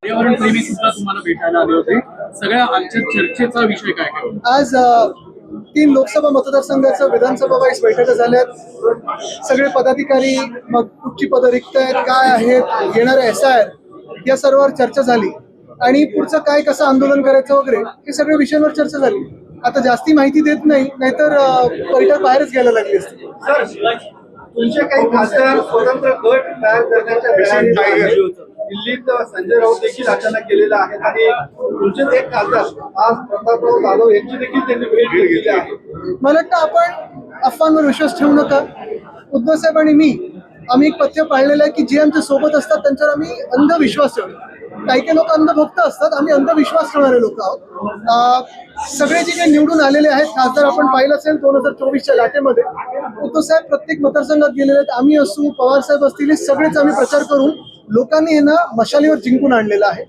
पर्यावरण प्रेमी सुद्धा तुम्हाला भेटायला आले होते. सगळ्या आजच्या चर्चेचा विषय काय काय होता? आज 3 लोकसभा मतदारसंघाचं विधानसभा वाईज बैठका झाल्यात. सगळे पदाधिकारी, मग कुठची पदं रिक्त आहेत, काय आहेत, येणारे SIR या सर्वांवर चर्चा झाली आणि पुढचं काय कसं आंदोलन करायचं वगैरे हे सगळ्या विषयांवर चर्चा झाली. आता जास्ती माहिती देत नाही, नाहीतर बैठक बाहेरच घ्यायला लागली असती. तुमचे काही खासदार स्वतंत्र गट तयार करण्याच्या तयारीत दिल्लीत संजय राऊत देखील अचानक गेलेला आहे आणि तुमचेच एक खासदार आज प्रतापराव जाधव यांची देखील त्यांनी भेट घेतलेली आहे. मला वाटतं आपण अफवांवर विश्वास ठेवू नका. उद्धव साहेब आणि मी आम्ही एक पथ्य पाळलेलं आहे की जे आमच्या सोबत असतात त्यांच्यावर आम्ही अंधविश्वास ठेवतो. काही काही लोक अंधभक्त असतात, आम्ही अंधविश्वास ठेवणारे लोक आहोत. सगळे जे काही निवडून आलेले आहेत खासदार आपण पाहिलं असेल 2024च्या लाटेमध्ये उद्धव साहेब प्रत्येक मतदारसंघात गेलेले आहेत. आम्ही असू, पवार साहेब असतील, हे सगळेच आम्ही प्रचार करून लोकांनी हे ना मशालीवर जिंकून आणलेलं आहे.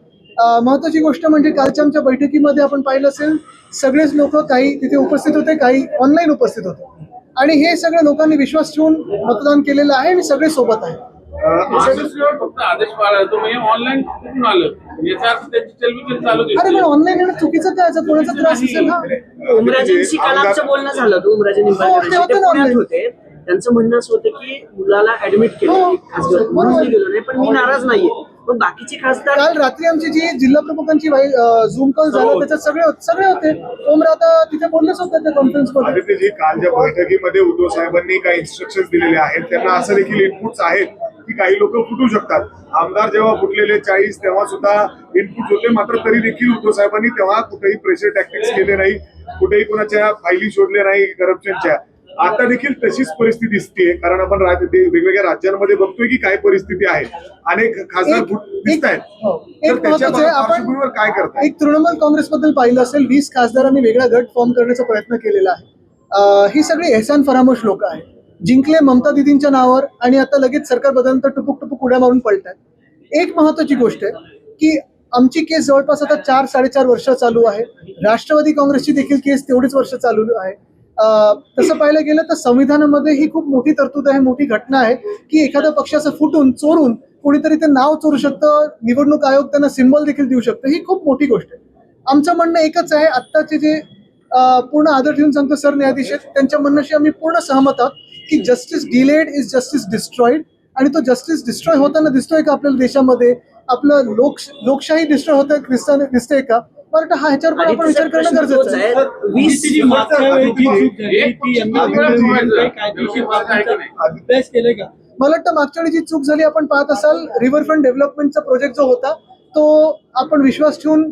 महत्वाची गोष्ट म्हणजे कालच्या आमच्या बैठकीमध्ये आपण पाहिलं असेल सगळेच लोक काही तिथे उपस्थित होते, काही ऑनलाईन उपस्थित होते आणि हे सगळे लोकांनी विश्वास ठेवून मतदान केलेलं आहे आणि सगळे सोबत आहेत. फक्त आदेश पाळला तो म्हणजे ऑनलाईन कुठून आलं याचा अर्थ त्याची चलबिचल चालू अरे दिसते. पण ऑनलाईन येणं चुकीचं काय? याचा कोणाचा त्रास असेल ना? उमराजेंशी काल आमचं बोलणं झालं होतं. उमराजे हो, ते निंबाळकरांशी होतं ते ना पुण्यात online. होते. त्यांचं म्हणणं असं होतं की मुलाला ऍडमिट केलं हो, खासगी हॉस्पिटल. म्हणून मी गेलो नाही, पण मी नाराज नाहीये. पण बाकीचे खासदार काल रात्री आमची जी जिल्हा प्रमुखांची झूम कॉल झाला त्याच्यात सगळे होते. ओमरा आता तिथे बोललेच होते त्या कॉन्फरन्समध्ये. आदित्यजी, कालच्या बैठकीमध्ये उद्धव साहेबांनी काही इन्स्ट्रक्शन्स दिलेले आहेत. त्यांना असं देखील इनपुट्स आहेत की काही लोक फुटू शकतात. आमदार जेव्हा फुटलेले 40 तेव्हा सुद्धा इनपुट होते, मात्र तरी देखील उद्धव साहेबांनी तेव्हा कुठेही प्रेशर टॅक्टिक्स केले नाही, कुठेही कोणाच्या फायली शोधल्या नाही करप्शनच्या. आता देखील तशीच परिस्थिती दिसते, कारण आपण वेगवेगळ्या राज्यांमध्ये बघतोय की काय परिस्थिती आहे. अनेक खासदार दिसत आहेत. तर त्याच्या पार्श्वभूमीवर काय करताय? एक तृणमूल काँग्रेसबद्दल पाहिलं असेल 20 खासदारांनी वेगळा गट फॉर्म करण्याचा प्रयत्न केलेला आहे. ही सगळी एहसान फरामोश लोक आहेत. जिंकले ममता दिदींच्या नावावर आणि आता लगेच सरकार बदलनंतर टुपुक टुपुक उड्या मारून पळतात. एक महत्वाची गोष्ट आहे की आमची केस जवळपास आता 4-4.5 वर्ष चालू आहे. राष्ट्रवादी काँग्रेसची देखील केस तेवढीच वर्ष चालू आहे. तसं पाहायला गेलं तर संविधानामध्ये ही खूप मोठी तरतूद आहे, मोठी घटना आहे की एखाद्या पक्षाचं फुटून चोरून कोणीतरी ते नाव चोरू शकतं, निवडणूक आयोग त्यांना सिम्बॉल देखील देऊ शकतं. ही खूप मोठी गोष्ट आहे. आमचं म्हणणं एकच आहे, आत्ताचे जे पूर्ण आदर ठेवून सांगतो सरन्यायाधीश आहेत त्यांच्या म्हणण्याशी आम्ही पूर्ण सहमत आहोत की justice delayed is justice destroyed. आणि तो जस्टिस डिस्ट्रॉय होताना दिसतोय का आपल्याला देशामध्ये? आपलं लोकशाही डिस्ट्रॉय होत दिसतंय का? बरं, हा ह्याच्यावर पण आपण विचार करणं गरजेचं आहे. मला वाटतं मागच्या वेळी जी चूक झाली आपण पाहत असाल, रिव्हरफ्रंट डेव्हलपमेंटचा प्रोजेक्ट जो होता तो आपण विश्वास ठेवून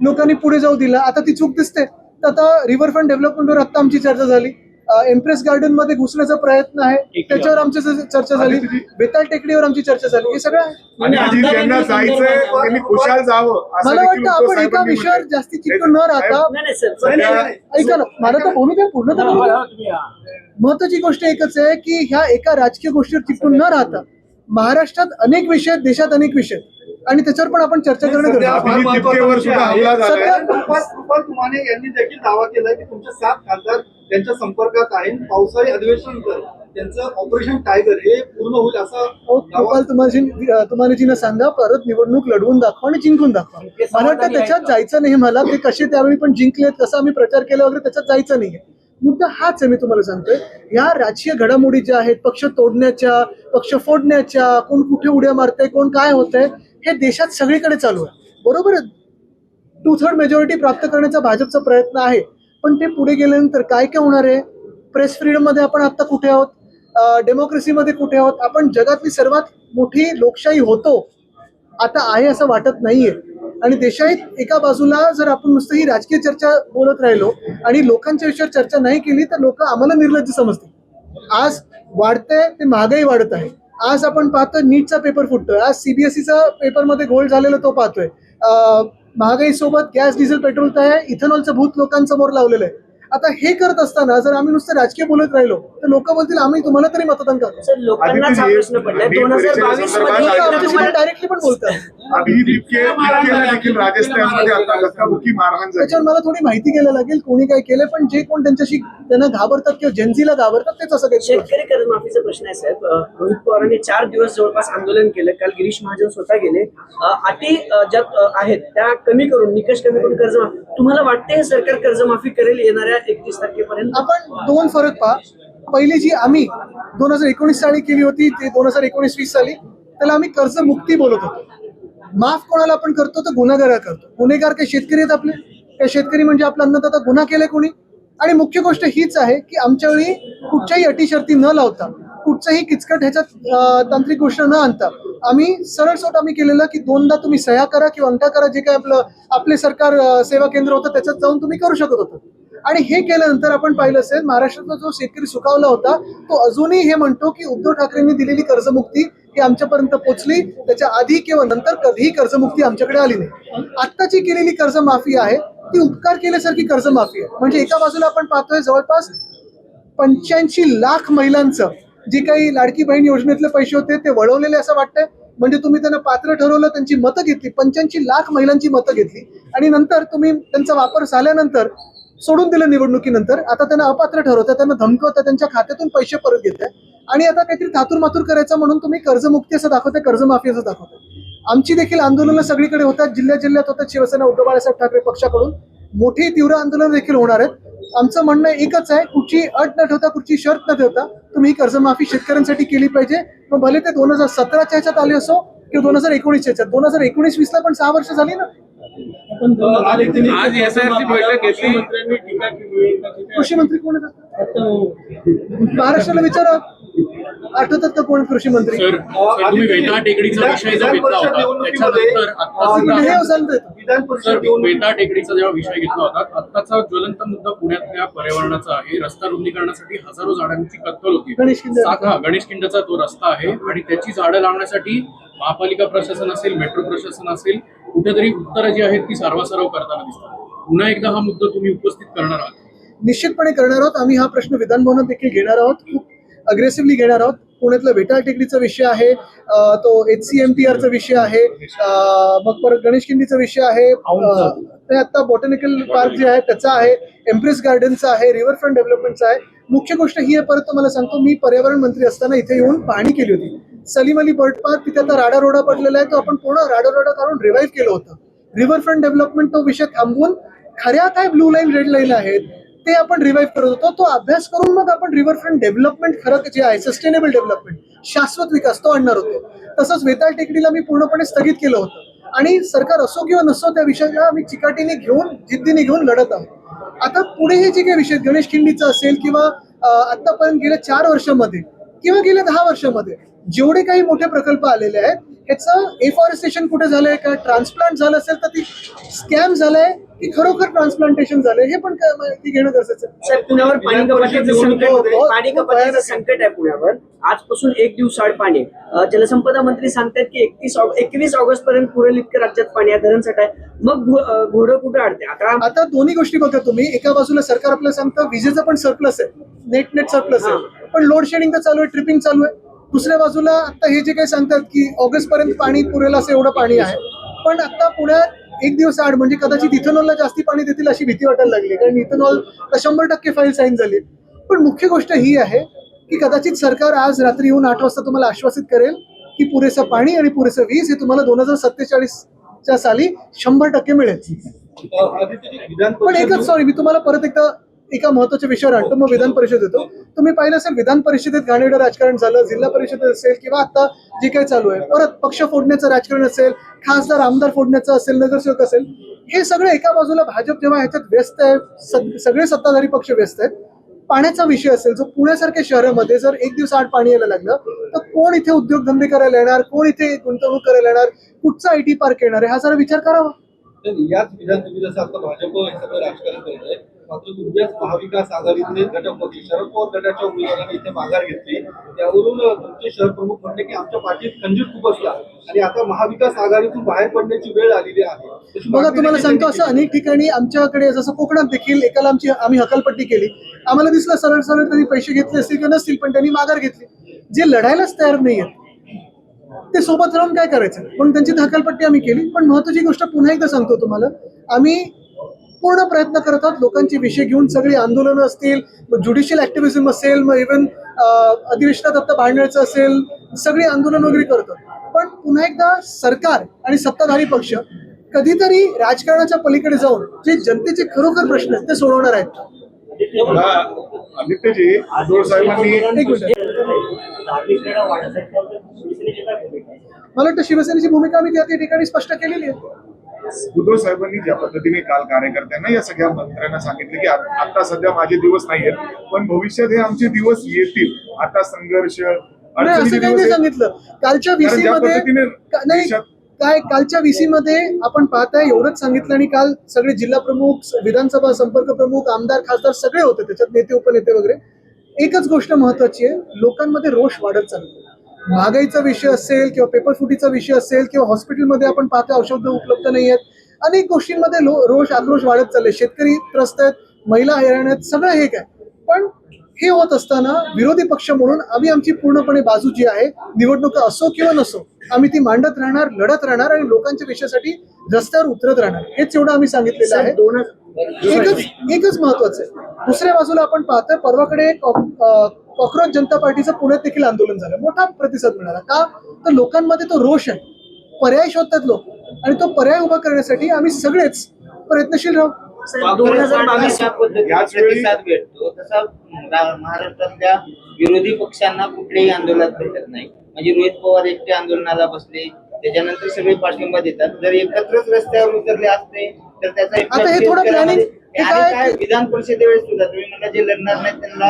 लोकांनी पुढे जाऊ दिला. आता ती चूक दिसते. तर आता रिव्हरफ्रंट डेव्हलपमेंटवर आता आमची चर्चा झाली. एम्प्रेस गार्डन मध्ये घुसण्याचा प्रयत्न आहे त्याच्यावर आमची चर्चा झाली. बेताल टेकडीवर आमची चर्चा झाली. हे सगळं ज्यांना जायचंय त्यांनी खुशाल जावं. मला वाटतं आपण एका विषयावर जास्ती चिकटून न राहता, ऐका ना, मला तर बोलू द्या, पूर्ण तर बोलू द्या. महत्वाची गोष्ट एकच आहे की ह्या एका राजकीय गोष्टीवर चिकटून न राहता महाराष्ट्रात अनेक विषय आहेत, देशात अनेक विषय आहेत आणि त्याच्यावर पण आपण चर्चा करणं गरजेचं आहे. कृपाल तुमाने यांनी देखील दावा केलाय की तुमचे 7 खासदार त्यांच्या संपर्कात आहे. पावसाळी अधिवेशन त्यांचं ऑपरेशन टायगर हे पूर्ण होईल असा कृपाल तुमानेजींना सांगा परत निवडणूक लढवून दाखवा आणि जिंकून दाखवा. मला वाटतं त्याच्यात जायचं नाही. मला ते कसे त्यावेळी पण जिंकलेत, कसा आम्ही प्रचार केला वगैरे त्याच्यात जायचं नाहीये. मुद्दा हाच आहे, मी तुम्हाला सांगतोय. या राजकीय घडामोडी ज्या आहेत, पक्ष तोडण्याच्या, पक्ष फोडण्याच्या, कोण कुठे उड्या मारतंय, कोण काय होतंय, हे देशात सगळीकडे चालू आहे. बरोबर आहे, 2/3 मेजॉरिटी प्राप्त करण्याचा भाजपचा प्रयत्न आहे. पण ते पुढे गेल्यानंतर काय काय होणार आहे? प्रेस फ्रीडम मध्ये आपण आता कुठे आहोत? डेमोक्रेसीमध्ये कुठे आहोत? आपण जगातली सर्वात मोठी लोकशाही होतो आता आहे असं वाटत नाहीये. आणि देशात एका बाजूला जर आपण नुसतं ही राजकीय चर्चा बोलत राहिलो आणि लोकांच्या विषयावर चर्चा नाही केली तर लोक आम्हाला निर्लज्ज समजतील. आज वाढतंय ते महागाई वाढत आहे. आज आपण पाहतोय नीटचा पेपर फुटतोय. आज CBSEचा पेपरमध्ये घोळ झालेला तो पाहतोय. महागाई सोबत गॅस, डिझेल, पेट्रोल तर आहे, इथेनॉलचं भूत लोकांसमोर लावलेलं आहे. आता हे करत असताना जर आम्ही नुसतं राजकीय बोलत राहिलो तर लोक बोलतील आम्ही तुम्हाला तरी मतदान करतो. सर लोकांनाच हा प्रश्न पडलाय 2022 मध्ये आमच्याशी डायरेक्टली पण बोलतात. अभिजित इतकेला देखील राजस्थानमध्ये आता धक्काबुक्की मारहाण झाली. त्याच्यावर मला थोडी माहिती घ्यायला लागेल कोणी काय केलं, पण जे कोण त्यांच्याशी त्यांना घाबरतात किंवा जेन्झीला घाबरतात तेच असं काही शेतकरी कर्जमाफीचा प्रश्न आहे साहेब. रोहित पवारांनी 4 दिवस जवळपास आंदोलन केलं. काल गिरीश महाजन स्वतः गेले. अटी ज्या आहेत त्या कमी करून, निकष कमी करून कर्जमाफी. तुम्हाला वाटते हे सरकार कर्जमाफी करेल येणाऱ्या 31 तारखेपर्यंत? आपण दोन फरक पहा. पहिली जी आम्ही 2019 साली केली होती ते 2019-20 साली त्याला आम्ही कर्जमुक्ती बोलत होतो. माफ कोणाला आपण करतो तर गुन्हेगार करतो. गुन्हेगार काही शेतकरी आहेत आपले, काही शेतकरी म्हणजे आपला अन्नदाता. गुन्हा केलाय कोणी? आणि मुख्य गोष्ट हीच आहे की आमच्या वेळी कुठच्याही अटी शर्ती न लावता, कुठच्याही किचकट ह्याच्यात तांत्रिक गोष्ट न आणता आम्ही सरळ सोट आम्ही केलेलं की 2दा तुम्ही सह्या करा किंवा अंका करा. जे काय आपले सरकार सेवा केंद्र होतं त्याच्यात जाऊन तुम्ही करू शकत होता. आणि हे केल्यानंतर आपण पाहिलं असेल महाराष्ट्रातला जो शेतकरी सुखावला होता तो अजूनही हे म्हणतो की उद्धव ठाकरेंनी दिलेली कर्जमुक्ती ही आमच्यापर्यंत पोहोचली, त्याच्या आधी किंवा नंतर कधीही कर्जमुक्ती आमच्याकडे आली नाही. आत्ताची केलेली कर्जमाफी आहे ती उपकार केल्यासारखी कर्जमाफी आहे. म्हणजे एका बाजूला आपण पाहतोय जवळपास 85 लाख महिलांचं जे काही लाडकी बहीण योजनेतले पैसे होते ते वळवलेले असं वाटतंय. म्हणजे तुम्ही त्यांना पात्र ठरवलं, त्यांची मतं घेतली, 85 लाख महिलांची मतं घेतली आणि नंतर तुम्ही त्यांचा वापर झाल्यानंतर सोडून दिलं निवडणुकीनंतर. आता त्यांना अपात्र ठरवता, त्यांना धमकवता, त्यांच्या खात्यातून पैसे परत घेताय आणि आता काहीतरी थातूर मातूर करायचं म्हणून तुम्ही कर्जमुक्ती असं दाखवताय, कर्जमाफी असं दाखवताय. आमची देखील आंदोलनं सगळीकडे होतात, जिल्ह्यात होतात. शिवसेना उद्धव बाळासाहेब ठाकरे पक्षाकडून मोठी तीव्र आंदोलन देखील होणार आहेत. आमचं म्हणणं एकच आहे, कुठची अट न ठेवता, कुठची शर्त न ठेवता तुम्ही कर्जमाफी शेतकऱ्यांसाठी केली पाहिजे. मग भले ते 2017च्या ह्याच्यात आले असो किंवा 2019च्या ह्याच्यात. 2019-20ला पण 6 वर्ष झाली ना. आज एसआयआरची बैठक घेतली, मंत्र्यांनी टीका केली. कृषी मंत्री कोण आहेत? महाराष्ट्राला विचारा, आठवतात का कोण कृषी मंत्री? सर तुम्ही वेता टेकडीचा विषय जो घेतला होता त्याच्यानंतर आता सुद्धा सर वेता टेकडीचा जेव्हा विषय घेतला होता, आत्ताचा ज्वलंत मुद्दा पुण्यातल्या पर्यावरणाचा आहे. रस्ता रुंदीकरणासाठी हजारो झाडांची कत्तल होती. गणेश खिंडचा तो रस्ता आहे आणि त्याची झाडं लावण्यासाठी महापालिका प्रशासन असेल, मेट्रो प्रशासन असेल, कुठेतरी उत्तरं जी आहेत ती सारवासारव करताना दिसतात. पुन्हा एकदा हा मुद्दा तुम्ही उपस्थित करणार आहात? निश्चितपणे करणार आहोत. आम्ही हा प्रश्न विधानभवनात देखील घेणार आहोत, खूप अग्रेसिव्हली घेणार आहोत. पुण्यातला वेटाळ टेकडीचा विषय आहे, तो HCMTRचा विषय आहे, मग परत गणेश खिंडीचा विषय आहे, ते आता बॉटॅनिकल पार्क जे आहे त्याचा आहे, एम्प्रेस गार्डनचा आहे, रिव्हरफ्रंट डेव्हलपमेंटचा आहे. मुख्य गोष्ट ही आहे, परत तुम्हाला सांगतो, मी पर्यावरण मंत्री असताना इथे येऊन पाहणी केली होती. सलीम अली बर्ड पार्क, तिथे आता राडारोडा पडलेला आहे, तो आपण पूर्ण राडारोडा काढून रिवाईव्ह केलं होतं. रिव्हरफ्रंट डेव्हलपमेंट तो विषय थांबवून खऱ्या काय ब्लू लाईन रेड लाईन आहेत ते आपण रिवाईव्ह करत होतो. तो अभ्यास करून मग आपण रिव्हरफ्रंट डेव्हलपमेंट खरं जे आहे सस्टेनेबल डेव्हलपमेंट, शाश्वत विकास तो आणणार होतो. तसंच वेताळ टेकडीला मी पूर्णपणे स्थगित केलं होतं आणि सरकार असो किंवा नसो त्या विषयाला आम्ही चिकाटीने घेऊन, जिद्दीने घेऊन लढत आहोत. आता पुढे हे जे काही विषय गणेश खिंडीचा असेल किंवा आतापर्यंत गेल्या 4 वर्षामध्ये किंवा गेल्या 10 वर्षामध्ये जेवढे काही मोठे प्रकल्प आलेले आहेत ह्याचं एफॉरेस्टेशन कुठे झालंय का, ट्रान्सप्लांट झालं असेल तर ती स्कॅम झालाय की खरोखर ट्रान्सप्लांटेशन झालंय हे पण माहिती घेणं गरजेचं आहे. साहेब पुण्यावर पाणी कपातीचं संकट आहे. पुण्यावर आजपासून 1 दिवसाआड पाणी. जलसंपदा मंत्री सांगतात की 21 ऑगस्ट पर्यंत पुरेल इतकं राज्यात पाणी आहे, धरण साठा आहे. मग घोडं कुठं अडते आता दोन्ही गोष्टी बघा तुम्ही. एका बाजूला सरकार आपल्याला सांगतं विजेचं पण सरप्लस आहे, नेट सरप्लस आहे, पण लोड शेडिंग तर चालू आहे, ट्रिपिंग चालू आहे. दुसऱ्या बाजूला आता हे जे काही सांगतात की ऑगस्ट पर्यंत पाणी पुरेल असं एवढं पाणी आहे, पण आता पुण्यात 1 दिवस आड म्हणजे कदाचित इथेनॉलला जास्ती पाणी देतील अशी भीती वाटायला लागली, कारण इथेनॉल 100% फाईल साईन झाली. पण मुख्य गोष्ट ही आहे की कदाचित सरकार आज रात्री येऊन 8 वाजता तुम्हाला आश्वासित करेल की पुरेसं पाणी आणि पुरेसं वीज हे तुम्हाला 2047च्या साली 100% मिळेल. पण एकच सॉरी, मी तुम्हाला परत एकदा एका महत्वाच्या विषयावर आणतो, मग विधान परिषद येतो. तुम्ही पाहिलं असेल विधान परिषदेत घाणेरडं राजकारण झालं, जिल्हा परिषदेत असेल किंवा आता जे काही चालू आहे, परत पक्ष फोडण्याचं राजकारण असेल, खासदार आमदार फोडण्याचं असेल, नगरसेवक असेल, हे सगळं एका बाजूला भाजप जेव्हा ह्याच्यात व्यस्त आहे, सगळे सत्ताधारी पक्ष व्यस्त आहेत. पाण्याचा विषय असेल, जो पुण्यासारख्या शहरामध्ये जर 1 दिवस आड पाणी यायला लागलं तर कोण इथे उद्योगधंदे करायला येणार, कोण इथे गुंतवणूक करायला येणार, कुठचा IT पार्क येणार आहे, हा जरा विचार करावा. याच विधान तुम्ही जसं आता भाजप हे सगळं राजकारण करत आहे, मात्र तुमच्याच महाविकास आघाडीतले घटक पक्ष शरद पवार गटाच्या उमेदवारांनी इथे माघार घेतली. त्यावरून तुमचे शहर प्रमुख म्हणले की आमच्या पाठीत खंजीर खुपसला आणि आता महाविकास आघाडीतून बाहेर पडण्याची वेळ आलेली आहे. तशी बघा मागणी तुम्हाला देखील सांगतो त्यांनी असं अनेक ठिकाणी आमच्याकडे जसं कोकणात देखील एकाला आम्ही हकालपट्टी केली. आम्हाला दिसलं सरळ सरळ त्यांनी पैसे घेतले असतील किंवा नसतील, पण त्यांनी माघार घेतली. जे लढायलाच तयार नाही आहेत ते सोबत राहून काय करायचं, म्हणून त्यांची हकालपट्टी आम्ही केली. पण महत्वाची गोष्ट पुन्हा एकदा सांगतो तुम्हाला, आम्ही पूर्ण प्रयत्न करत आहोत लोकांचे विषय घेऊन. सगळी आंदोलनं असतील, ज्युडिशियल ऍक्टिव्हिझम असेल, मग इव्हन अधिवेशनात आता भांडण्याचं असेल, सगळी आंदोलन वगैरे करतो. पण पुन्हा एकदा सरकार आणि सत्ताधारी पक्ष कधीतरी राजकारणाच्या पलीकडे जाऊन जे जनतेचे खरोखर प्रश्न आहेत ते सोडवणार आहेत. आदित्यजी, उद्धव साहेबांनी एक मिनिट, मला वाटतं शिवसेनेची भूमिका आम्ही त्या ठिकाणी स्पष्ट केलेली आहे. उद्धव साहेबांनी ज्या पद्धतीने काल कार्यकर्त्यांना या सगळ्या मंत्र्यांना सांगितलं की आता सध्या माझे दिवस नाहीयेत, पण भविष्यात हे आमचे दिवस येतील. आता संघर्ष नाही असं अडचणीचे काही दिवस नाही आहेत. सांगितलं. कालच्या कारण VC ज्या मध्ये पद्धतीने नाही देशात- काय कालच्या VC मध्ये आपण पाहताय एवढंच सांगितलं. आणि काल सगळे जिल्हा प्रमुख, विधानसभा संपर्क प्रमुख, आमदार, खासदार सगळे होते त्याच्यात, नेते उपनेते वगैरे. एकच गोष्ट महत्वाची आहे, लोकांमध्ये रोष वाढत चालतो. महागाईचा विषय असेल किंवा पेपरफुटीचा विषय असेल किंवा हॉस्पिटलमध्ये आपण पाहतोय औषध उपलब्ध नाही आहेत, अनेक गोष्टींमध्ये रोष आक्रोश वाढत चालले. शेतकरी त्रस्त आहेत, महिला हैराण आहेत, सगळं हे काय. पण हे होत असताना विरोधी पक्ष म्हणून आम्ही आमची पूर्णपणे बाजू जी आहे, निवडणुका असो किंवा नसो, आम्ही ती मांडत राहणार, लढत राहणार आणि लोकांच्या विषयासाठी रस्त्यावर उतरत राहणार. हेच एवढं आम्ही सांगितलेलं आहे. एकच महत्वाचं आहे. दुसऱ्या बाजूला आपण पाहतोय परवाकडे कॉक्रोच जनता पार्टीचं पुण्यात देखील आंदोलन झालं, मोठा प्रतिसाद मिळाला. का तर लोकांमध्ये तो रोष आहे, पर्याय शोधतात लोक, आणि तो पर्याय उभा करण्यासाठी आम्ही सगळेच प्रयत्नशील राहू. 2022 याच वेळी प्रतिसाद भेटतो तसा महाराष्ट्रातल्या विरोधी पक्षांना कुठल्याही आंदोलनात भेटत नाही. म्हणजे रोहित पवार एकटे आंदोलनाला बसले, त्याच्यानंतर सगळे पाठिंबा देतात. जर एकत्रच रस्त्यावर उतरले असते तर त्याचा आता हे थोडं planning- हे काय- काय विधान परिषदेवेळेस सुद्धा तुम्ही म्हणला जे लढणार नाही त्यांना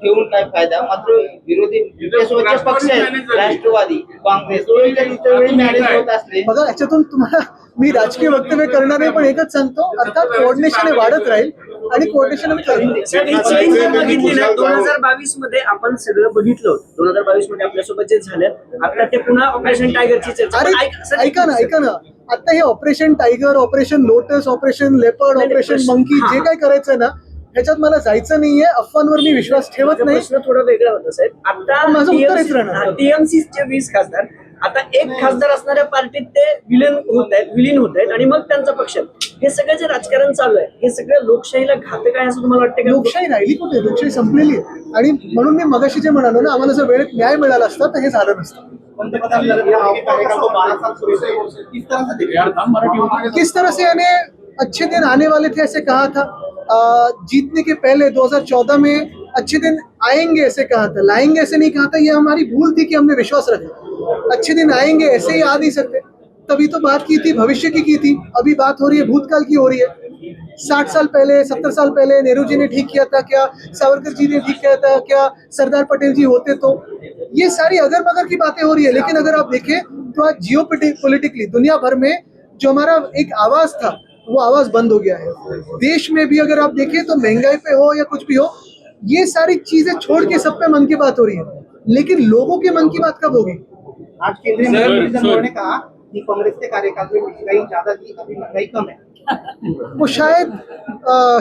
ठेवून काय फायदा. मात्र विरोधी युतीसोबतचे पक्ष आहेत, राष्ट्रवादी, काँग्रेस, इतर वेळी मॅनेज होत असले. बघा याच्यातून तुम्हाला मी राजकीय वक्तव्य करणार नाही, पण एकच सांगतो, अर्थात कोऑर्डिनेशन हे वाढत राहील आणि कोऑर्डिनेशन आम्ही करणार. सर, ही चेंज जर बघितली ना, 2022 मध्ये आपण सगळं बघितलं होतं. 2022 मध्ये आपल्यासोबत जे झालं, आता ते पुन्हा ऑपरेशन टायगरची चर्चा. अरे सर, ऐका ना, आता हे operation tiger, operation lotus, operation leopard, नाही, ऑपरेशन प्रश्न- मंकी, हा. जे काय करायचं ना, ह्याच्यात मला जायचं नाहीये. अफवांवर मी विश्वास ठेवत नाही. प्रश्न थोडा वेगळा होता साहेब. आता पण माझं उत्तर हेच राहणार. टीएमसीचे 20 खासदार, आता एक खासदार असणाऱ्या पार्टीत ते विलीन होत आहेत आणि मग त्यांचा पक्ष. हे सगळं जे राजकारण चालू आहे, हे सगळं लोकशाहीला घातक आहे असं तुम्हाला वाटतं का? लोकशाही राहिली कुठे? लोकशाही संपलेली आहे. आणि म्हणून मी मगाशी जे म्हणालो ना, आम्हाला जर वेळेत न्याय मिळाला असता तर हे झालं नसतं. पंतप्रधान नरेंद्र मोदी का कार्यकाल तो 12 साल शुरू से किस तरह से देखते हैं? यार थांब, मराठी होती. किस तरह से यानी अच्छे दिन आने वाले थे ऐसे कहा था, जीतने के पहले 2014 में अच्छे दिन आएंगे ऐसे कहा था, लाएंगे ऐसे नहीं कहा था. ये हमारी भूल थी कि हमने विश्वास रखा. अच्छे दिन आएंगे ऐसे ही आ नहीं सकते. तभी तो बात की थी भविष्य की थी. अभी बात हो रही है भूतकाल की हो रही है. 60 साल पहले, 70 साल पहले नेहरू जी ने ठीक किया था क्या? सावरकर जी ने ठीक किया था क्या? सरदार पटेल जी होते तो? ये सारी अगर मगर की बातें हो रही है. लेकिन अगर आप देखें तो आज जियो पॉलिटिकली दुनिया भर में जो हमारा एक आवाज था, वो आवाज बंद हो गया है. देश में भी अगर आप देखें तो महंगाई पे हो या कुछ भी हो, ये सारी चीजें छोड़ के सब पे मन की बात हो रही है. लेकिन लोगों के मन की बात कब होगी? आज केंद्रीय सर, मंत्री जितेंद्र सर। आव्हाड ने कहा कि कांग्रेस के कार्यकाल में महंगाई ज्यादा थी, अभी महंगाई कम है. वो शायद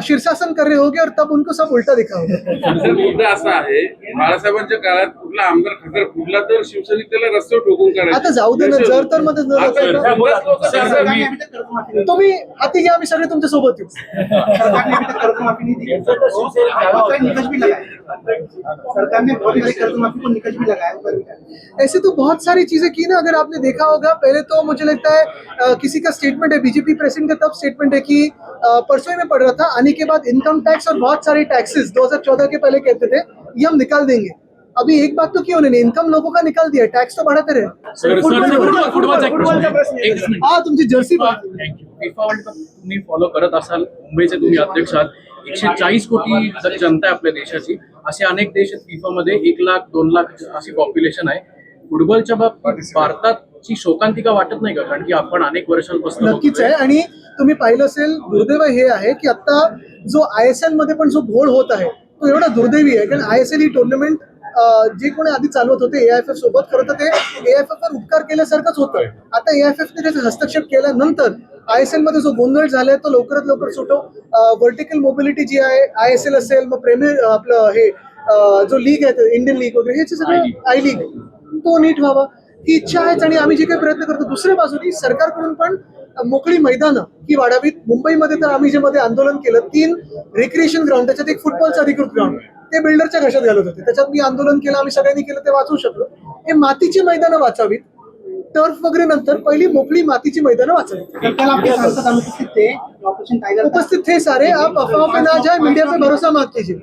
शीर्षासन कर रहे होंगे और तब उनको सब उल्टा दिखा होगा. सर, मुद्दा असा आहे, बाळासाहेबांच्या काळात कुठला आमदार खासदार कुठला तर शिवसेनेत त्याला रस्त्यावर ठोकून काढायचे. आता जाऊ दे ना, जर तर मध्ये आता बरेच लोकं सर, असं- मी- तुम्ही हाती घ्या, आम्ही सगळे तुमच्या सोबत येऊ. सरकार ने अभी तक कर्जमाफी नहीं दी. बहुत सारे निकष भी लगाए. सरकार ने बहुत सारी कर्जमाफी को निकष भी लगाया. ऊपर भी लगाया. ऐसे तो बहुत सारी चीजें की ना. अगर आपने देखा होगा, पहले तो मुझे लगता है किसी का स्टेटमेंट है, बीजेपी प्रेसिडेंट का तब स्टेटमेंट है कि परसों ही में पढ़ रहा था, आने के बाद इनकम टैक्स और बहुत सारे टैक्सेस 2014 के पहले कहते थे ये हम निकाल देंगे. अभी एक बात तो क्यों नहीं, इनकम लोगों का निकाल दिया, टैक्स तो बढ़ाते रहे. सर, फुटबॉलचा एक फुटबॉलचा प्रश्न. प्रश्न. एक मिनिट. हा तुमची Jersey thank you. FIFA world cup तुम्ही फॉलो करत असाल, मुंबईचे तुम्ही अध्यक्ष आहात. 140 कोटी जर जनता आहे आपल्या देशाची, असे अनेक देश आहेत फिफा मध्ये. 1 लाख 2 लाख अशी पॉप्युलेशन आहे. फुटबॉलच्या बाबतीत भारतात ची शोकांतिका वाटत नाही का? कारण की आपण अनेक वर्षांपासून नक्कीच आहे. आणि तुम्ही पाहिलं असेल, दुर्दैव हे आहे की आता जो ISL मध्ये पण जो घोळ होत आहे तो एवढा दुर्दैवी आहे. कारण ISL ही टुर्नामेंट जे कोणी आधी चालवत होते AIFF सोबत, खरं तर ते AIFF वर उपकार केल्यासारखंच होतं. आता AIFF ने त्याचा हस्तक्षेप केल्यानंतर ISL मध्ये जो गोंधळ झालाय तो लवकरात लवकर सुटो. व्हर्टिकल मोबिलिटी जी आहे, ISL असेल, मग प्रीमियर आपलं हे जो लीग आहे इंडियन लीग वगैरे, ह्याचे सगळं आय लीग, तो नीट व्हावा ही इच्छा आहेच. आणि आम्ही जे काही प्रयत्न करतो, दुसऱ्या बाजूनी सरकारकडून पण मोकळी मैदानं ही वाढावीत. मुंबईमध्ये तर आम्ही जे मध्ये आंदोलन केलं, 3 रिक्रिएशन ग्राउंड, त्याच्यात एक फुटबॉलचं अधिकृत ग्राउंड, ते बिल्डरच्या घशात घालत होते. त्याच्यात मी आंदोलन केलं, आम्ही सगळ्यांनी केलं, ते वाचवू शकलो. हे मातीची मैदानं वाचावीत, टर्फ वगैरे नंतर पहिली मोकळी मातीची मैदानं वाचावीत. उपस्थित थे सारे, आप अफवाह पे ना जाए, मीडिया पे भरोसा मत कीजिए.